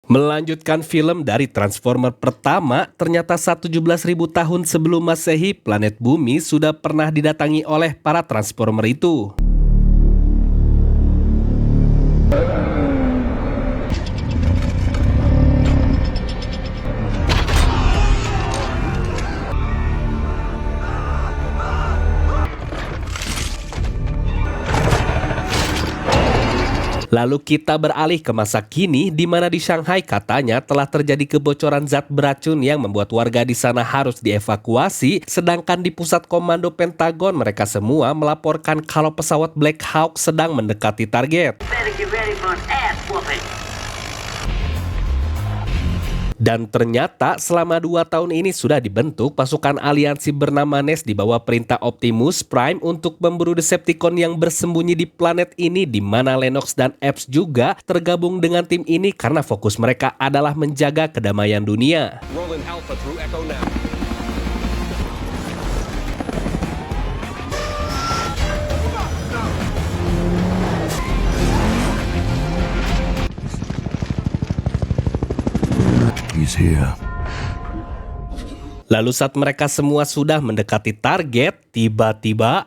Melanjutkan film dari Transformer pertama, ternyata 17.000 tahun sebelum Masehi, planet Bumi sudah pernah didatangi oleh para Transformer itu. Lalu kita beralih ke masa kini, di mana di Shanghai katanya telah terjadi kebocoran zat beracun yang membuat warga di sana harus dievakuasi, sedangkan di pusat komando Pentagon mereka semua melaporkan kalau pesawat Black Hawk sedang mendekati target. Dan ternyata selama 2 tahun ini sudah dibentuk pasukan aliansi bernama NEST di bawah perintah Optimus Prime untuk memburu Decepticon yang bersembunyi di planet ini, di mana Lennox dan Epps juga tergabung dengan tim ini karena fokus mereka adalah menjaga kedamaian dunia. Lalu saat mereka semua sudah mendekati target, tiba-tiba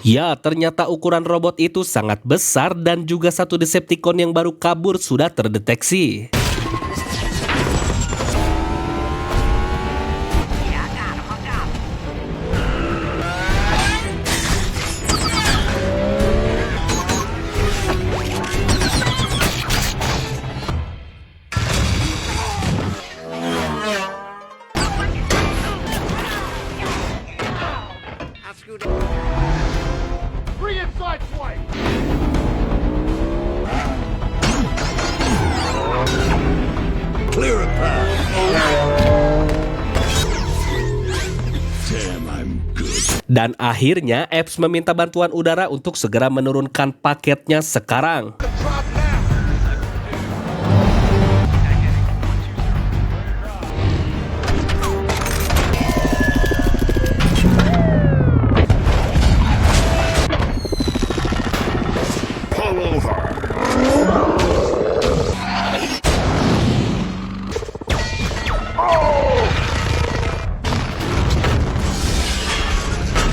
ya, ternyata ukuran robot itu sangat besar dan juga satu Decepticon yang baru kabur sudah terdeteksi. Dan akhirnya Epps meminta bantuan udara untuk segera menurunkan paketnya sekarang.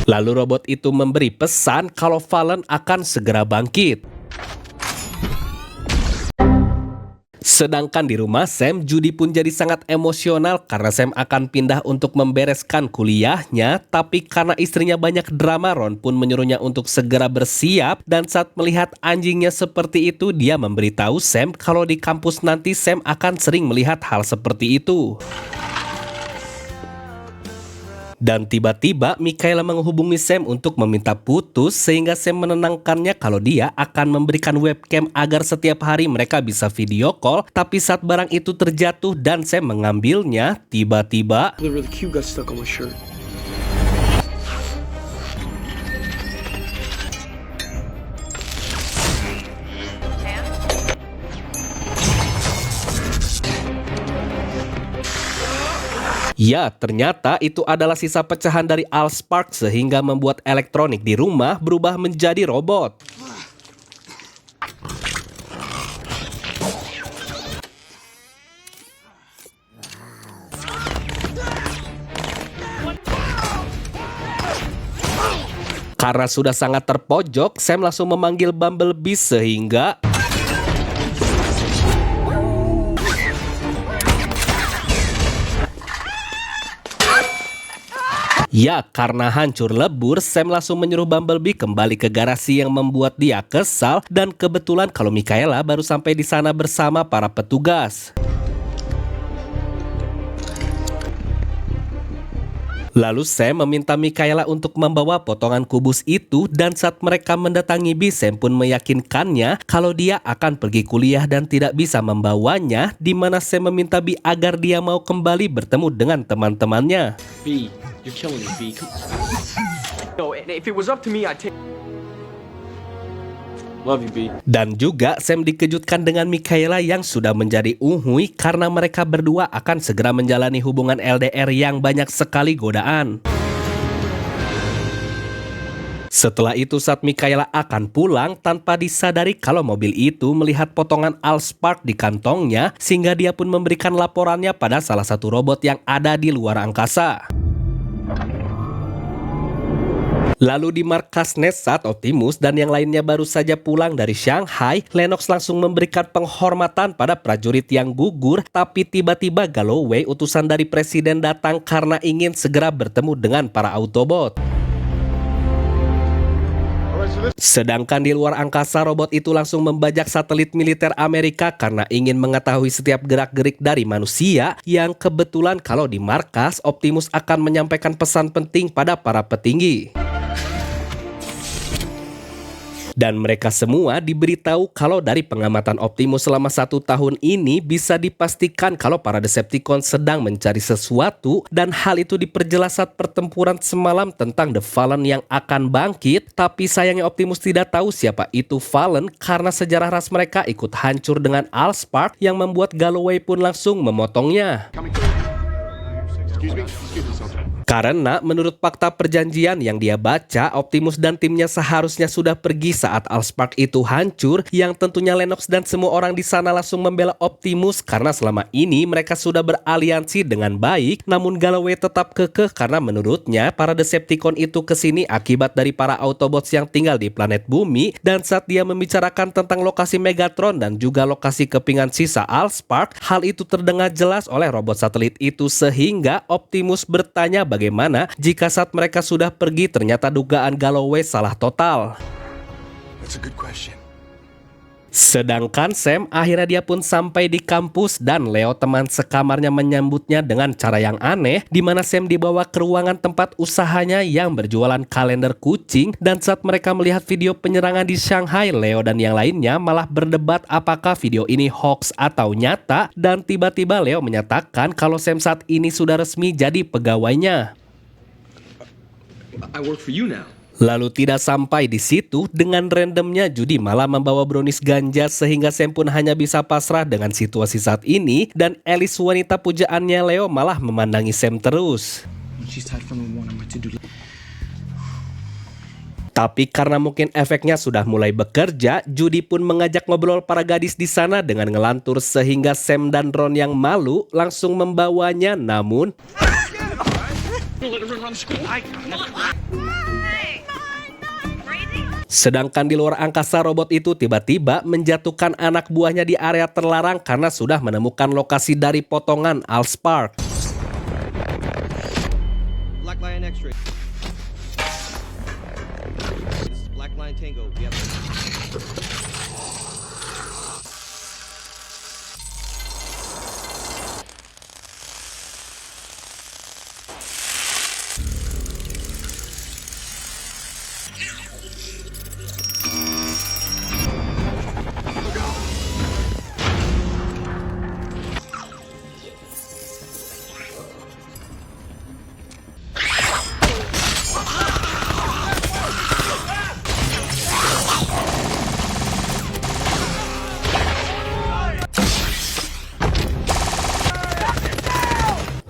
Lalu robot itu memberi pesan kalau Fallen akan segera bangkit. Sedangkan di rumah Sam, Judy pun jadi sangat emosional karena Sam akan pindah untuk membereskan kuliahnya, tapi karena istrinya banyak drama, Ron pun menyuruhnya untuk segera bersiap, dan saat melihat anjingnya seperti itu, dia memberitahu Sam kalau di kampus nanti Sam akan sering melihat hal seperti itu. Dan tiba-tiba Mikaela menghubungi Sam untuk meminta putus, sehingga Sam menenangkannya kalau dia akan memberikan webcam agar setiap hari mereka bisa video call. Tapi saat barang itu terjatuh dan Sam mengambilnya, tiba-tiba ya, ternyata itu adalah sisa pecahan dari Allspark sehingga membuat elektronik di rumah berubah menjadi robot. Karena sudah sangat terpojok, Sam langsung memanggil Bumblebee sehingga ya, karena hancur lebur, Sam langsung menyuruh Bumblebee kembali ke garasi yang membuat dia kesal, dan kebetulan kalau Mikaela baru sampai di sana bersama para petugas. Lalu Sam meminta Mikaela untuk membawa potongan kubus itu, dan saat mereka mendatangi Bee, Sam pun meyakinkannya kalau dia akan pergi kuliah dan tidak bisa membawanya, di mana Sam meminta Bee agar dia mau kembali bertemu dengan teman-temannya. Bee, you're killing me, Bee. No, if it was up to me, I'd take... Love you, B. Dan juga Sam dikejutkan dengan Mikaela yang sudah menjadi uhui karena mereka berdua akan segera menjalani hubungan LDR yang banyak sekali godaan. Setelah itu saat Mikaela akan pulang tanpa disadari kalau mobil itu melihat potongan Allspark di kantongnya sehingga dia pun memberikan laporannya pada salah satu robot yang ada di luar angkasa. Lalu di markas NES saat Optimus dan yang lainnya baru saja pulang dari Shanghai, Lennox langsung memberikan penghormatan pada prajurit yang gugur, tapi tiba-tiba Galloway, utusan dari presiden, datang karena ingin segera bertemu dengan para Autobot. Sedangkan di luar angkasa, robot itu langsung membajak satelit militer Amerika karena ingin mengetahui setiap gerak-gerik dari manusia, yang kebetulan kalau di markas, Optimus akan menyampaikan pesan penting pada para petinggi. Dan mereka semua diberitahu kalau dari pengamatan Optimus selama 1 tahun ini bisa dipastikan kalau para Decepticon sedang mencari sesuatu, dan hal itu diperjelas saat pertempuran semalam tentang The Fallen yang akan bangkit. Tapi sayangnya Optimus tidak tahu siapa itu Fallen karena sejarah ras mereka ikut hancur dengan Allspark yang membuat Galloway pun langsung memotongnya. Karena menurut fakta perjanjian yang dia baca, Optimus dan timnya seharusnya sudah pergi saat Allspark itu hancur, yang tentunya Lennox dan semua orang di sana langsung membela Optimus karena selama ini mereka sudah beraliansi dengan baik. Namun Galloway tetap kekeh karena menurutnya para Decepticon itu kesini akibat dari para Autobots yang tinggal di planet bumi, dan saat dia membicarakan tentang lokasi Megatron dan juga lokasi kepingan sisa Allspark, hal itu terdengar jelas oleh robot satelit itu sehingga Optimus bertanya bagaimana jika saat mereka sudah pergi ternyata dugaan Galloway salah total. That's a good question. Sedangkan Sam akhirnya dia pun sampai di kampus dan Leo teman sekamarnya menyambutnya dengan cara yang aneh, di mana Sam dibawa ke ruangan tempat usahanya yang berjualan kalender kucing, dan saat mereka melihat video penyerangan di Shanghai, Leo dan yang lainnya malah berdebat apakah video ini hoax atau nyata, dan tiba-tiba Leo menyatakan kalau Sam saat ini sudah resmi jadi pegawainya. I work for you now. Lalu tidak sampai di situ, dengan randomnya Judy malah membawa brownies ganja sehingga Sam pun hanya bisa pasrah dengan situasi saat ini, dan Alice, wanita pujaannya Leo, malah memandangi Sam terus. Tapi karena mungkin efeknya sudah mulai bekerja, Judy pun mengajak ngobrol para gadis di sana dengan ngelantur sehingga Sam dan Ron yang malu langsung membawanya, namun sedangkan di luar angkasa, robot itu tiba-tiba menjatuhkan anak buahnya di area terlarang karena sudah menemukan lokasi dari potongan Allspark. Black Lion X-ray. This is Black Lion Tango. Yep.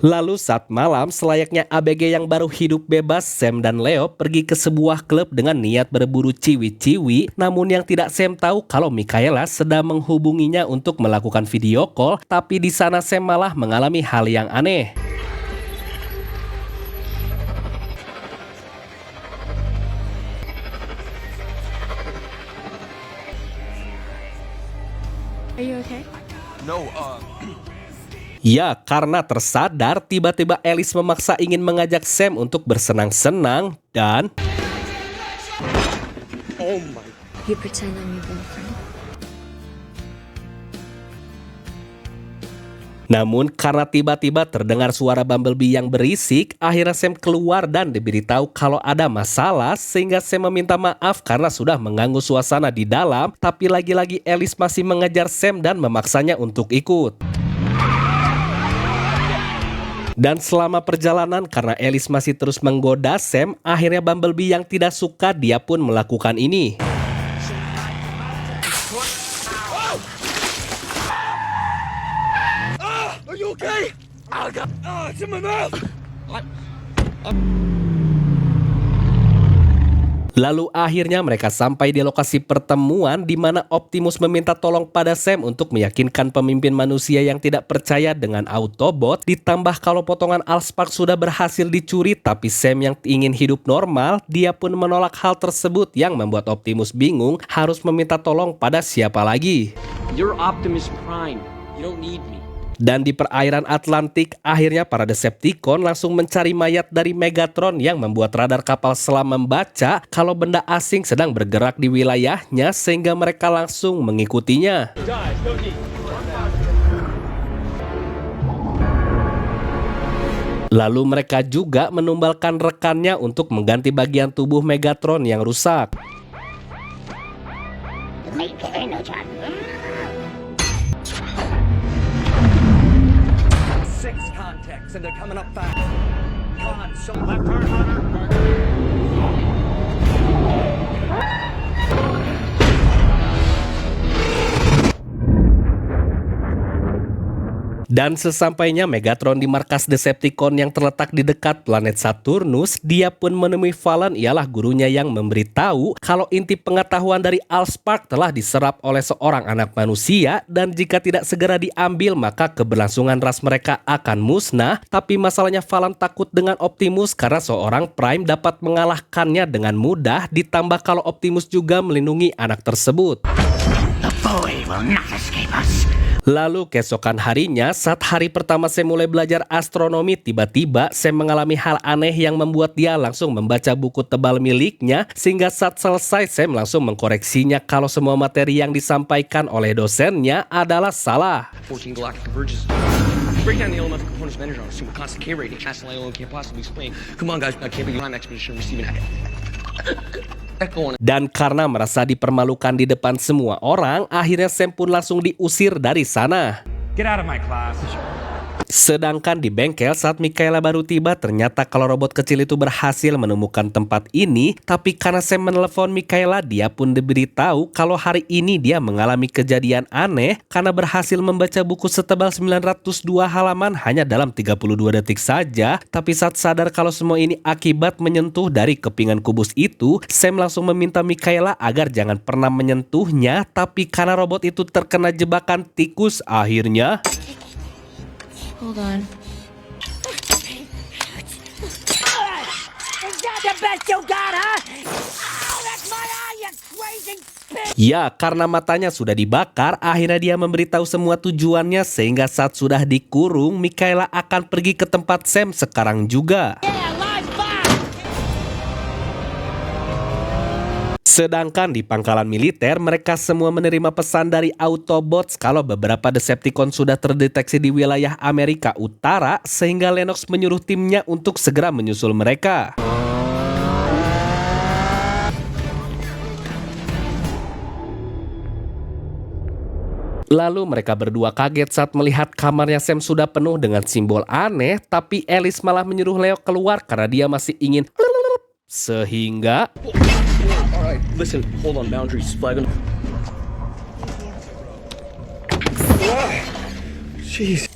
Lalu saat malam, selayaknya ABG yang baru hidup bebas, Sam dan Leo pergi ke sebuah klub dengan niat berburu ciwi-ciwi. Namun yang tidak Sam tahu kalau Mikaela sedang menghubunginya untuk melakukan video call, tapi di sana Sam malah mengalami hal yang aneh. Are you okay? No, Ya, karena tersadar, tiba-tiba Alice memaksa ingin mengajak Sam untuk bersenang-senang dan You pretend I'm your boyfriend. namun karena tiba-tiba terdengar suara Bumblebee yang berisik, akhirnya Sam keluar dan diberitahu kalau ada masalah sehingga Sam meminta maaf karena sudah mengganggu suasana di dalam, tapi lagi-lagi Alice masih mengejar Sam dan memaksanya untuk ikut. Dan selama perjalanan karena Alice masih terus menggoda Sam, akhirnya Bumblebee yang tidak suka dia pun melakukan ini. You okay? Oh, God. Oh, it's in my mouth. Lalu akhirnya mereka sampai di lokasi pertemuan di mana Optimus meminta tolong pada Sam untuk meyakinkan pemimpin manusia yang tidak percaya dengan Autobot, ditambah kalau potongan Allspark sudah berhasil dicuri, tapi Sam yang ingin hidup normal, dia pun menolak hal tersebut yang membuat Optimus bingung harus meminta tolong pada siapa lagi. You're Optimus Prime. You don't need me. Dan di perairan Atlantik, akhirnya para Decepticon langsung mencari mayat dari Megatron yang membuat radar kapal selam membaca kalau benda asing sedang bergerak di wilayahnya sehingga mereka langsung mengikutinya. Lalu mereka juga menumbalkan rekannya untuk mengganti bagian tubuh Megatron yang rusak. And they're coming up fast. God, so left turn, runner. Dan sesampainya Megatron di markas Decepticon yang terletak di dekat planet Saturnus, dia pun menemui Valen, ialah gurunya yang memberitahu kalau inti pengetahuan dari Allspark telah diserap oleh seorang anak manusia dan jika tidak segera diambil maka keberlangsungan ras mereka akan musnah. Tapi masalahnya Valen takut dengan Optimus karena seorang Prime dapat mengalahkannya dengan mudah, ditambah kalau Optimus juga melindungi anak tersebut. The boy will not escape us. Lalu keesokan harinya, saat hari pertama Sam mulai belajar astronomi, tiba-tiba Sam mengalami hal aneh yang membuat dia langsung membaca buku tebal miliknya, sehingga saat selesai Sam langsung mengkoreksinya kalau semua materi yang disampaikan oleh dosennya adalah salah. 14 galactic convergences. Break down the elemental components of energon, assume a constant K rating. Castle alone can't possibly explain. Come on, guys, I can't be time expedition receiving echo on. Dan karena merasa dipermalukan di depan semua orang, akhirnya Sam pun langsung diusir dari sana. Get out of my class. Sedangkan di bengkel saat Mikaela baru tiba, ternyata kalau robot kecil itu berhasil menemukan tempat ini. Tapi karena Sam menelepon Mikaela, dia pun diberitahu kalau hari ini dia mengalami kejadian aneh karena berhasil membaca buku setebal 902 halaman hanya dalam 32 detik saja. Tapi saat sadar kalau semua ini akibat menyentuh dari kepingan kubus itu, Sam langsung meminta Mikaela agar jangan pernah menyentuhnya. Tapi karena robot itu terkena jebakan tikus, akhirnya Hold on. ya, karena matanya sudah dibakar, akhirnya dia memberitahu semua tujuannya sehingga saat sudah dikurung, Mikaela akan pergi ke tempat Sam sekarang juga. Sedangkan di pangkalan militer, mereka semua menerima pesan dari Autobots kalau beberapa Decepticon sudah terdeteksi di wilayah Amerika Utara, sehingga Lennox menyuruh timnya untuk segera menyusul mereka. Lalu mereka berdua kaget saat melihat kamarnya Sam sudah penuh dengan simbol aneh, tapi Alice malah menyuruh Leo keluar karena dia masih ingin sehingga Alright, listen, hold on, boundaries, flag on. Jeez.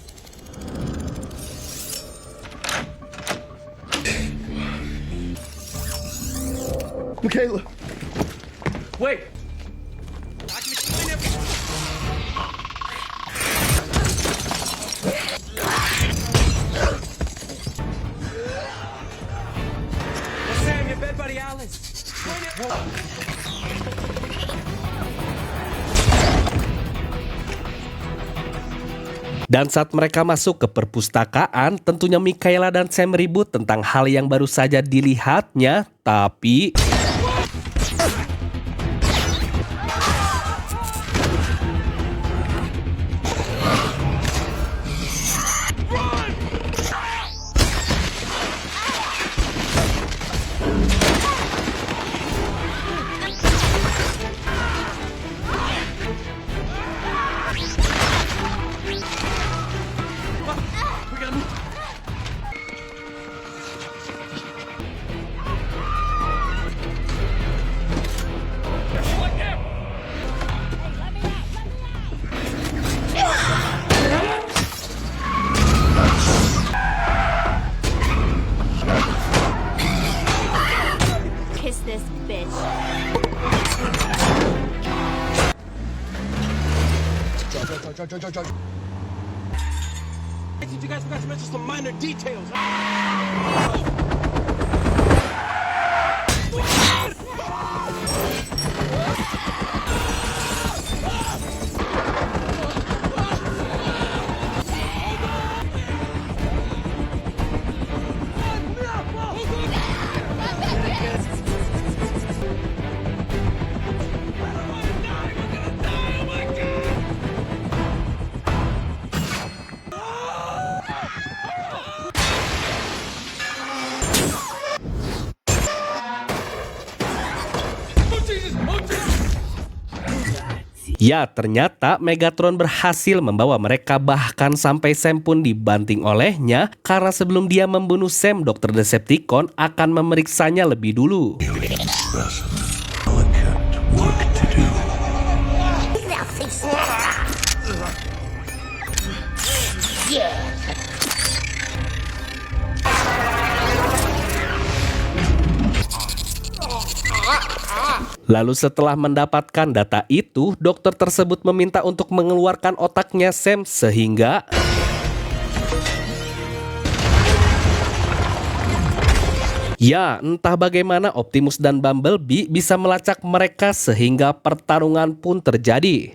Michaela. Wait! Sam, your bed buddy Alice. Dan saat mereka masuk ke perpustakaan, tentunya Mikaela dan Sam ribut tentang hal yang baru saja dilihatnya, tapi this bitch. You guys forgot to mention some minor details. Ya, ternyata Megatron berhasil membawa mereka, bahkan sampai Sam pun dibanting olehnya karena sebelum dia membunuh Sam, Dr. Decepticon akan memeriksanya lebih dulu. Lalu setelah mendapatkan data itu, dokter tersebut meminta untuk mengeluarkan otaknya Sam sehingga ya, entah bagaimana Optimus dan Bumblebee bisa melacak mereka sehingga pertarungan pun terjadi.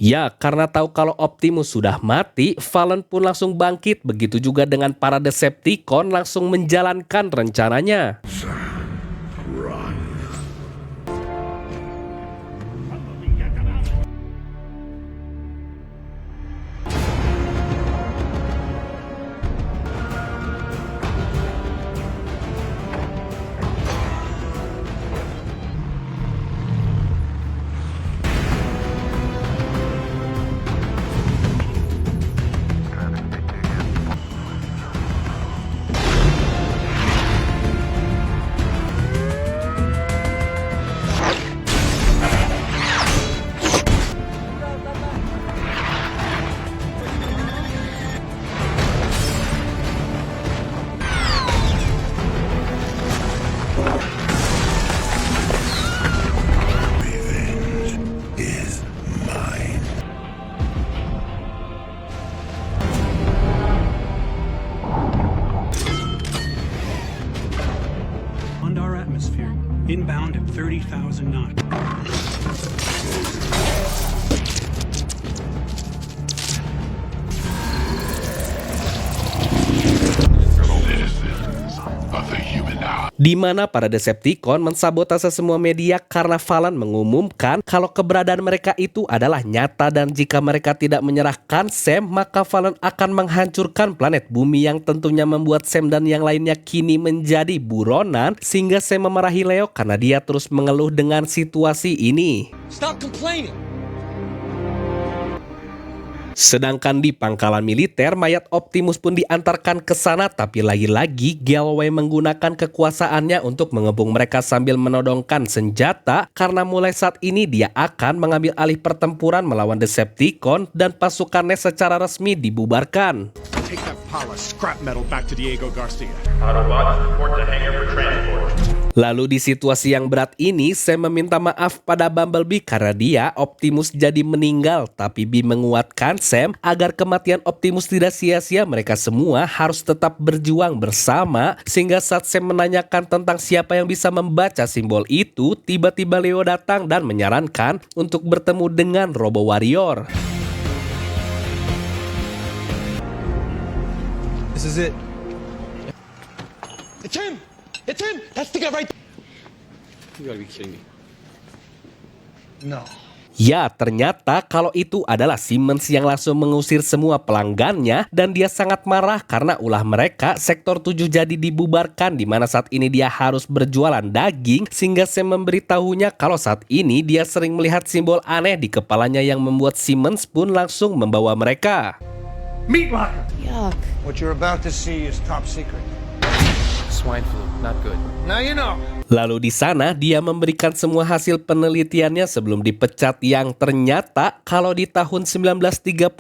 Ya, karena tahu kalau Optimus sudah mati, Fallen pun langsung bangkit. Begitu juga dengan para Decepticon langsung menjalankan rencananya. Our atmosphere, inbound at 30,000 knots. Di mana para Decepticon mensabotase semua media karena Fallen mengumumkan kalau keberadaan mereka itu adalah nyata dan jika mereka tidak menyerahkan Sam, maka Fallen akan menghancurkan planet bumi yang tentunya membuat Sam dan yang lainnya kini menjadi buronan sehingga Sam memarahi Leo karena dia terus mengeluh dengan situasi ini. Stop complaining. Sedangkan di pangkalan militer, mayat Optimus pun diantarkan ke sana, tapi lagi-lagi Galway menggunakan kekuasaannya untuk mengebung mereka sambil menodongkan senjata karena mulai saat ini dia akan mengambil alih pertempuran melawan Decepticon dan pasukannya secara resmi dibubarkan. Take that pile of scrap metal back to Diego Garcia. Autobots, report to hangar for transport. Lalu di situasi yang berat ini, Sam meminta maaf pada Bumblebee karena dia, Optimus, jadi meninggal. Tapi Bee menguatkan Sam agar kematian Optimus tidak sia-sia, mereka semua harus tetap berjuang bersama. Sehingga saat Sam menanyakan tentang siapa yang bisa membaca simbol itu, tiba-tiba Leo datang dan menyarankan untuk bertemu dengan Robo Warrior. This is it. It's him! It's him! That's the guy right there! You gotta be kidding me. No. Ya, ternyata kalau itu adalah Simmons yang langsung mengusir semua pelanggannya dan dia sangat marah karena ulah mereka Sektor 7 jadi dibubarkan di mana saat ini dia harus berjualan daging sehingga Sam memberitahunya kalau saat ini dia sering melihat simbol aneh di kepalanya yang membuat Simmons pun langsung membawa mereka. Meat locker. Yuck. What you're about to see is top secret. Swine flu, not good. Now you know. Lalu di sana dia memberikan semua hasil penelitiannya sebelum dipecat yang ternyata kalau di tahun 1932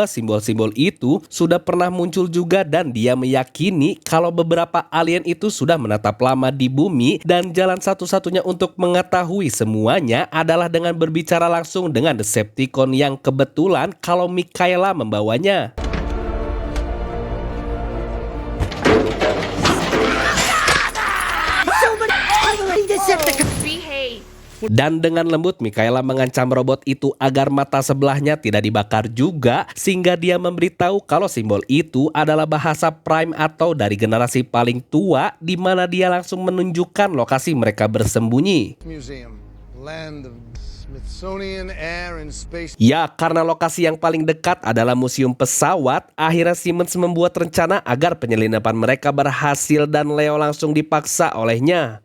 simbol-simbol itu sudah pernah muncul juga dan dia meyakini kalau beberapa alien itu sudah menetap lama di bumi dan jalan satu-satunya untuk mengetahui semuanya adalah dengan berbicara langsung dengan Decepticon yang kebetulan kalau Mikaela membawanya. Behave. Dan dengan lembut Mikaela mengancam robot itu agar mata sebelahnya tidak dibakar juga sehingga dia memberitahu kalau simbol itu adalah bahasa Prime atau dari generasi paling tua di mana dia langsung menunjukkan lokasi mereka bersembunyi. Museum. Land of Smithsonian Air and Space. Ya, karena lokasi yang paling dekat adalah museum pesawat, akhirnya Simmons membuat rencana agar penyelidikan mereka berhasil dan Leo langsung dipaksa olehnya.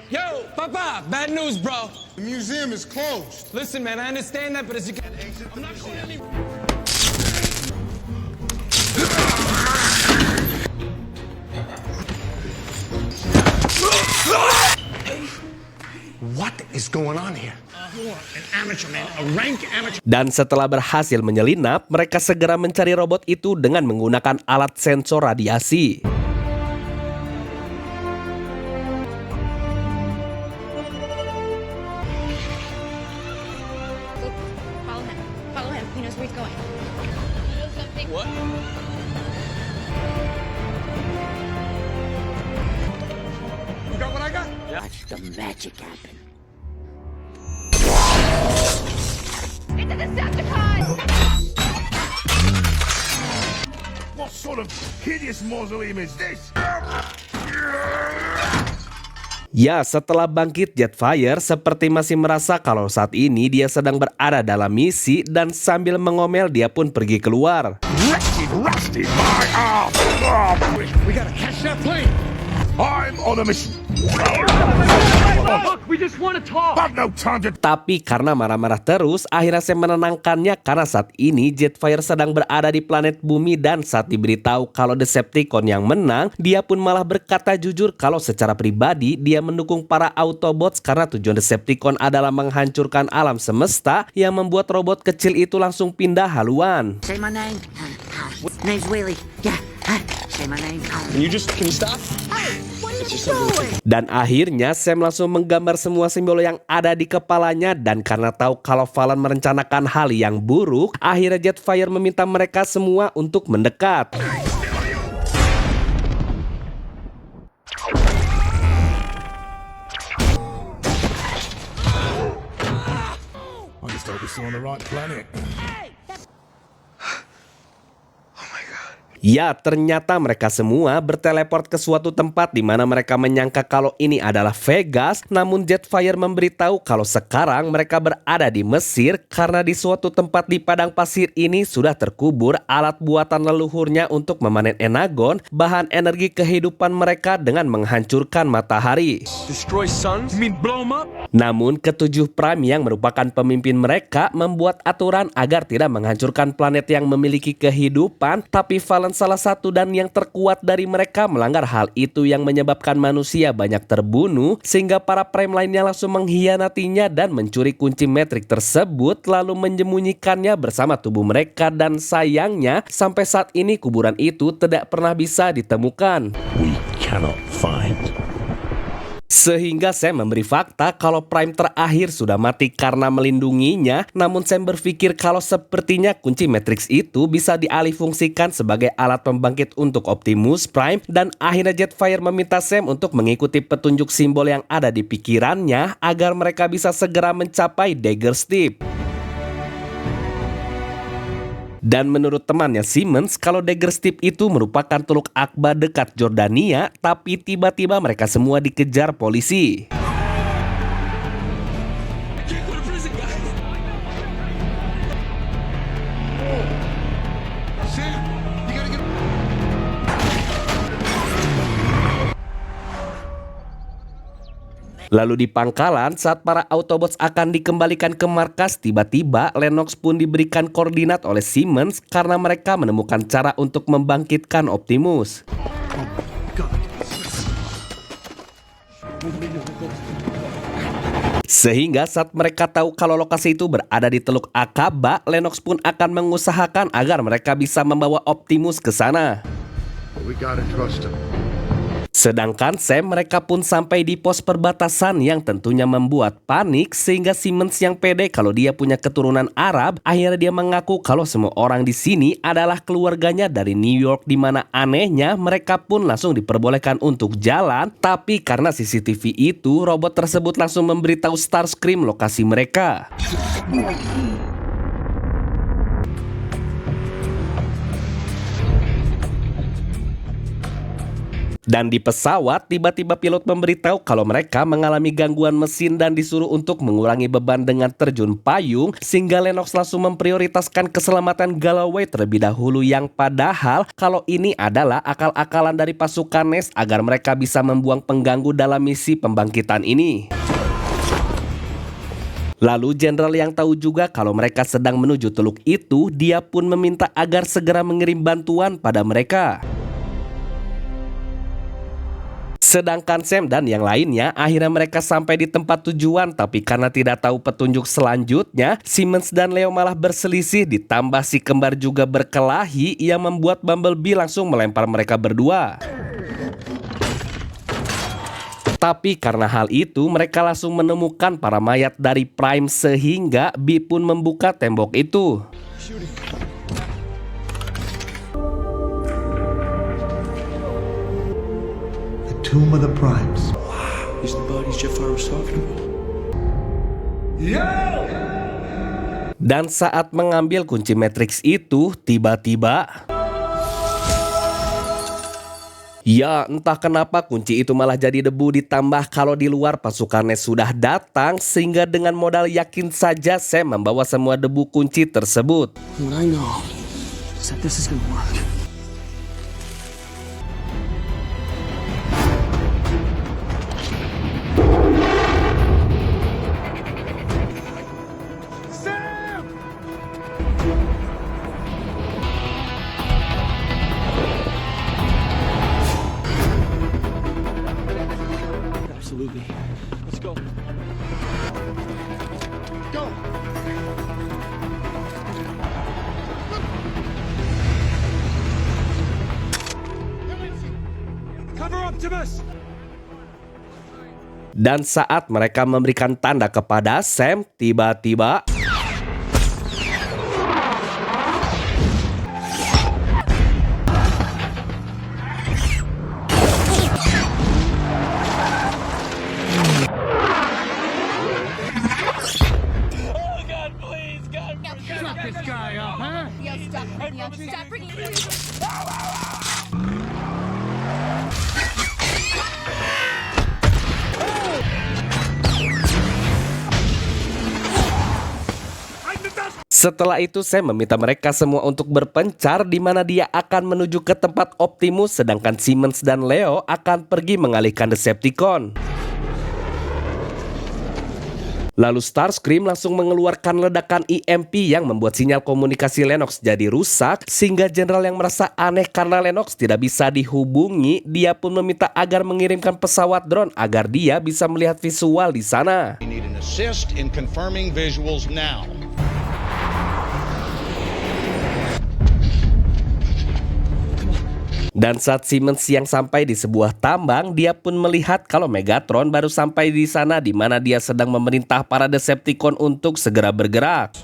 Yo, Papa, bad news, bro. The museum is closed. Listen, man, I understand that, but as you can... I'm not going any... What is going on here? An amateur man, a rank amateur. Dan setelah berhasil menyelinap, mereka segera mencari robot itu dengan menggunakan alat sensor radiasi. Follow him. Follow him. He knows where he's going. What? You got what I got? Watch the magic happen. It's a Decepticon! What sort of hideous mausoleum is this? Ya, setelah bangkit Jetfire seperti masih merasa kalau saat ini dia sedang berada dalam misi dan sambil mengomel dia pun pergi keluar. Rusty, my arm! We gotta catch that plane! I'm on a mission. Look, we just want to talk. I've no time to... Tapi karena marah-marah terus, akhirnya saya menenangkannya karena saat ini Jetfire sedang berada di planet bumi dan saat diberitahu kalau Decepticon yang menang, dia pun malah berkata jujur kalau secara pribadi dia mendukung para Autobots karena tujuan Decepticon adalah menghancurkan alam semesta yang membuat robot kecil itu langsung pindah haluan. Say my name. Name's Willie. Yeah. Say my name. Can you stop? It's just something... Dan akhirnya Sam langsung menggambar semua simbol yang ada di kepalanya dan karena tahu kalau Valen merencanakan hal yang buruk, akhirnya Jetfire meminta mereka semua untuk mendekat. I just hope we're still on the right planet. Ya, ternyata mereka semua berteleport ke suatu tempat di mana mereka menyangka kalau ini adalah Vegas, namun Jetfire memberitahu kalau sekarang mereka berada di Mesir karena di suatu tempat di padang pasir ini sudah terkubur alat buatan leluhurnya untuk memanen Enagon, bahan energi kehidupan mereka dengan menghancurkan matahari. Destroy suns? You mean blow them up? Namun ketujuh Prime yang merupakan pemimpin mereka membuat aturan agar tidak menghancurkan planet yang memiliki kehidupan, tapi Valen salah satu dan yang terkuat dari mereka melanggar hal itu yang menyebabkan manusia banyak terbunuh sehingga para Prime lainnya langsung mengkhianatinya dan mencuri kunci metrik tersebut lalu menyembunyikannya bersama tubuh mereka dan sayangnya sampai saat ini kuburan itu tidak pernah bisa ditemukan. We cannot find. Sehingga Sam memberi fakta kalau Prime terakhir sudah mati karena melindunginya, namun Sam berpikir kalau sepertinya kunci Matrix itu bisa dialihfungsikan sebagai alat pembangkit untuk Optimus Prime, dan akhirnya Jetfire meminta Sam untuk mengikuti petunjuk simbol yang ada di pikirannya agar mereka bisa segera mencapai Dagger's Deep. Dan menurut temannya Simmons, kalau Dagger's Deep itu merupakan Teluk Aqaba dekat Jordania, tapi tiba-tiba mereka semua dikejar polisi. Lalu di pangkalan, saat para Autobots akan dikembalikan ke markas, tiba-tiba Lennox pun diberikan koordinat oleh Simmons karena mereka menemukan cara untuk membangkitkan Optimus. Sehingga saat mereka tahu kalau lokasi itu berada di Teluk Aqaba, Lennox pun akan mengusahakan agar mereka bisa membawa Optimus ke sana. We gotta trust him. Sedangkan Sam, mereka pun sampai di pos perbatasan yang tentunya membuat panik, sehingga Simmons yang pede kalau dia punya keturunan Arab, akhirnya dia mengaku kalau semua orang di sini adalah keluarganya dari New York, di mana anehnya mereka pun langsung diperbolehkan untuk jalan, tapi karena CCTV itu, robot tersebut langsung memberitahu Starscream lokasi mereka. Dan di pesawat, tiba-tiba pilot memberitahu kalau mereka mengalami gangguan mesin dan disuruh untuk mengurangi beban dengan terjun payung, sehingga Lennox langsung memprioritaskan keselamatan Galloway terlebih dahulu, yang padahal kalau ini adalah akal-akalan dari pasukan NES agar mereka bisa membuang pengganggu dalam misi pembangkitan ini. Lalu jenderal yang tahu juga kalau mereka sedang menuju teluk itu, dia pun meminta agar segera mengirim bantuan pada mereka. Sedangkan Sam dan yang lainnya akhirnya mereka sampai di tempat tujuan, tapi karena tidak tahu petunjuk selanjutnya, Simmons dan Leo malah berselisih, ditambah si kembar juga berkelahi yang membuat Bumblebee langsung melempar mereka berdua. Tapi karena hal itu mereka langsung menemukan para mayat dari Prime, sehingga Bee pun membuka tembok itu. Tomb of the Primes. These are the bodies Jetfire was talking about. Dan saat mengambil kunci Matrix itu, tiba-tiba, ya entah kenapa kunci itu malah jadi debu, ditambah kalau di luar pasukannya sudah datang, sehingga dengan modal yakin saja Sam membawa semua debu kunci tersebut. What I know is that this is gonna work. Absolutely. Let's go. Go! Cover Optimus! Dan saat mereka memberikan tanda kepada Sam, tiba-tiba This guy up, huh? Yo, stop bringing up. Stop bringing setelah itu Sam meminta mereka semua untuk berpencar, di mana dia akan menuju ke tempat Optimus, sedangkan Simmons dan Leo akan pergi mengalihkan Decepticon. Lalu Starscream langsung mengeluarkan ledakan EMP yang membuat sinyal komunikasi Lennox jadi rusak, sehingga jenderal yang merasa aneh karena Lennox tidak bisa dihubungi, dia pun meminta agar mengirimkan pesawat drone agar dia bisa melihat visual di sana. We need an assist in confirming visuals now. Dan saat Simmons yang sampai di sebuah tambang, dia pun melihat kalau Megatron baru sampai di sana di mana dia sedang memerintah para Decepticon untuk segera bergerak.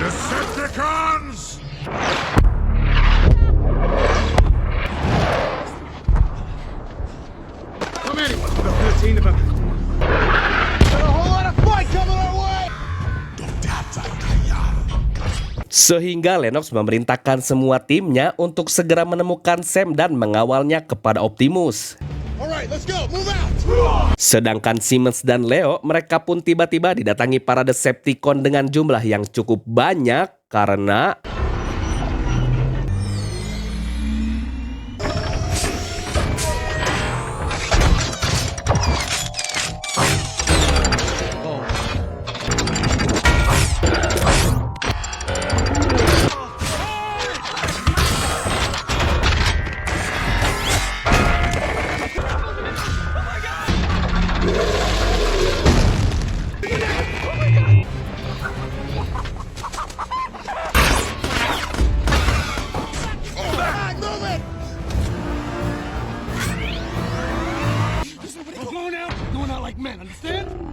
Decepticons! Come at it. About 13 of them. Sehingga Lennox memerintahkan semua timnya untuk segera menemukan Sam dan mengawalnya kepada Optimus. Alright, let's go. Move out. Sedangkan Simmons dan Leo, mereka pun tiba-tiba didatangi para Decepticon dengan jumlah yang cukup banyak karena Going out like men, understand?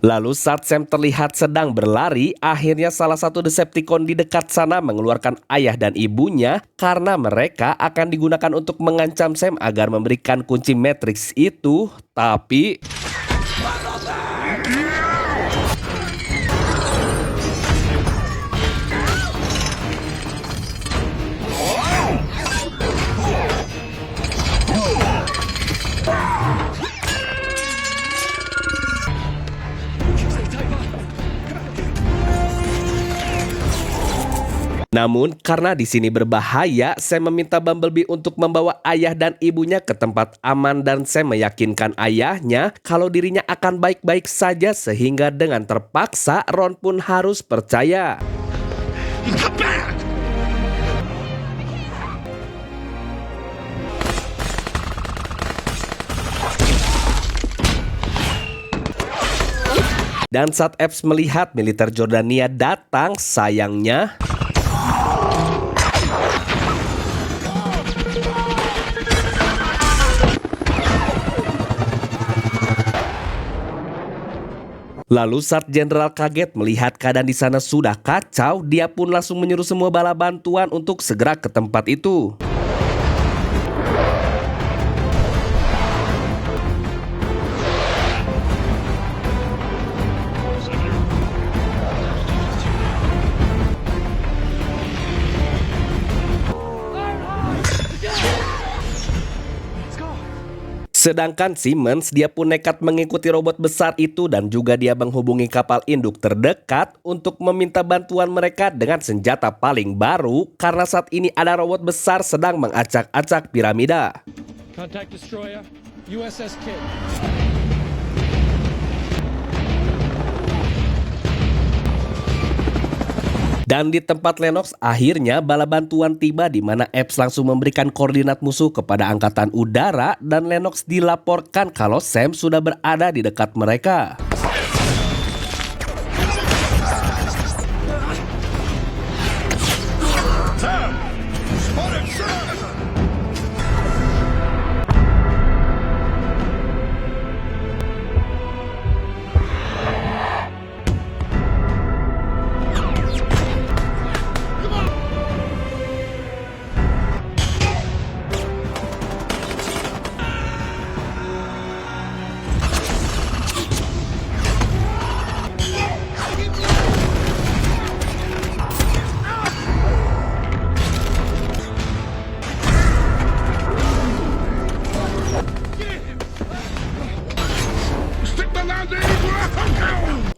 Lalu saat Sam terlihat sedang berlari, akhirnya salah satu Decepticon di dekat sana mengeluarkan ayah dan ibunya karena mereka akan digunakan untuk mengancam Sam agar memberikan kunci Matrix itu, tapi namun karena di sini berbahaya, Sam meminta Bumblebee untuk membawa ayah dan ibunya ke tempat aman dan Sam meyakinkan ayahnya kalau dirinya akan baik-baik saja sehingga dengan terpaksa Ron pun harus percaya. Dan saat Epps melihat militer Jordania datang, sayangnya lalu saat Jenderal kaget melihat keadaan di sana sudah kacau, dia pun langsung menyuruh semua bala bantuan untuk segera ke tempat itu. Sedangkan Simmons, dia pun nekat mengikuti robot besar itu dan juga dia menghubungi kapal induk terdekat untuk meminta bantuan mereka dengan senjata paling baru karena saat ini ada robot besar sedang mengacak-acak piramida. Contact destroyer, USS Kidd. Dan di tempat Lennox, akhirnya bala bantuan tiba di mana Epps langsung memberikan koordinat musuh kepada Angkatan Udara dan Lennox dilaporkan kalau Sam sudah berada di dekat mereka.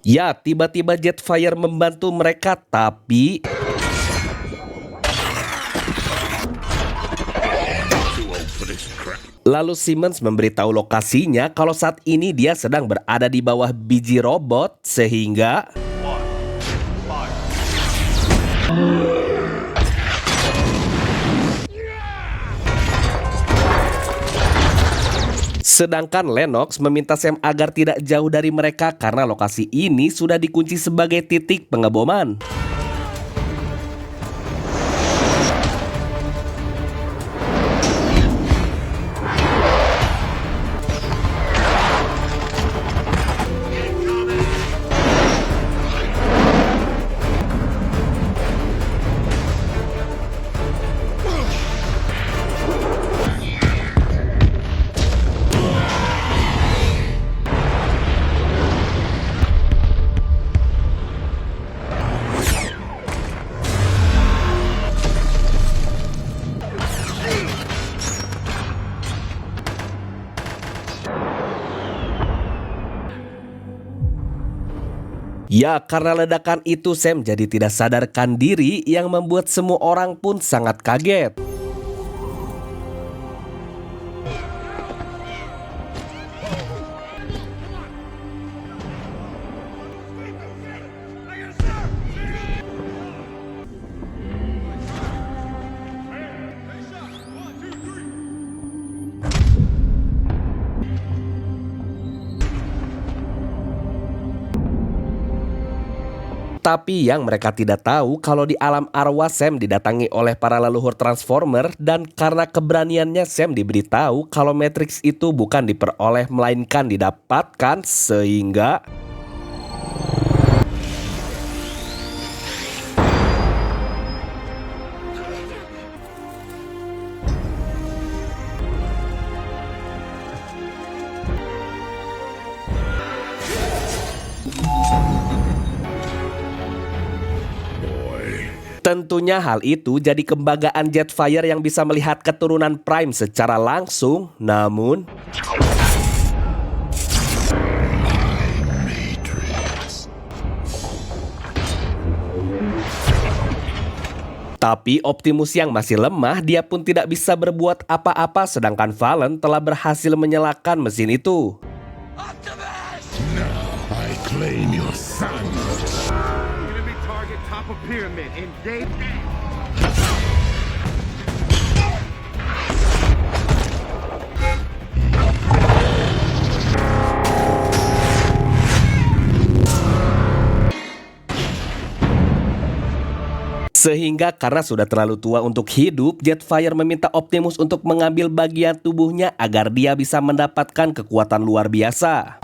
Ya, tiba-tiba Jetfire membantu mereka, tapi lalu Simmons memberitahu lokasinya kalau saat ini dia sedang berada di bawah biji robot, sehingga sedangkan Lennox meminta Sam agar tidak jauh dari mereka karena lokasi ini sudah dikunci sebagai titik pengeboman. Ya, karena ledakan itu Sam jadi tidak sadarkan diri yang membuat semua orang pun sangat kaget. Tapi yang mereka tidak tahu kalau di alam arwah Sam didatangi oleh para leluhur Transformer, dan karena keberaniannya Sam diberitahu kalau Matrix itu bukan diperoleh melainkan didapatkan, sehingga tentunya hal itu jadi kebanggaan Jetfire yang bisa melihat keturunan Prime secara langsung. Namun tapi Optimus yang masih lemah, dia pun tidak bisa berbuat apa-apa, sedangkan Valen telah berhasil menyalakan mesin itu. I claim your son. Enemy target top of pyramid. Engage. Sehingga karena sudah terlalu tua untuk hidup, Jetfire meminta Optimus untuk mengambil bagian tubuhnya agar dia bisa mendapatkan kekuatan luar biasa.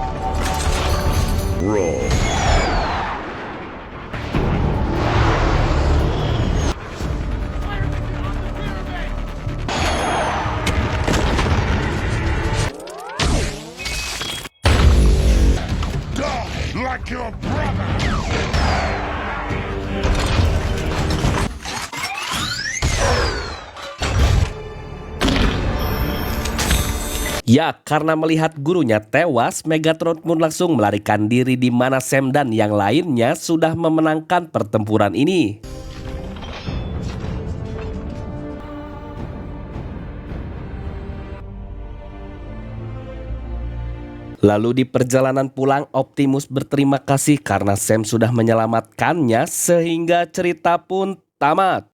Roll. Die like your brother. Ya, karena melihat gurunya tewas, Megatron pun langsung melarikan diri di mana Sam dan yang lainnya sudah memenangkan pertempuran ini. Lalu di perjalanan pulang, Optimus berterima kasih karena Sam sudah menyelamatkannya, sehingga cerita pun tamat.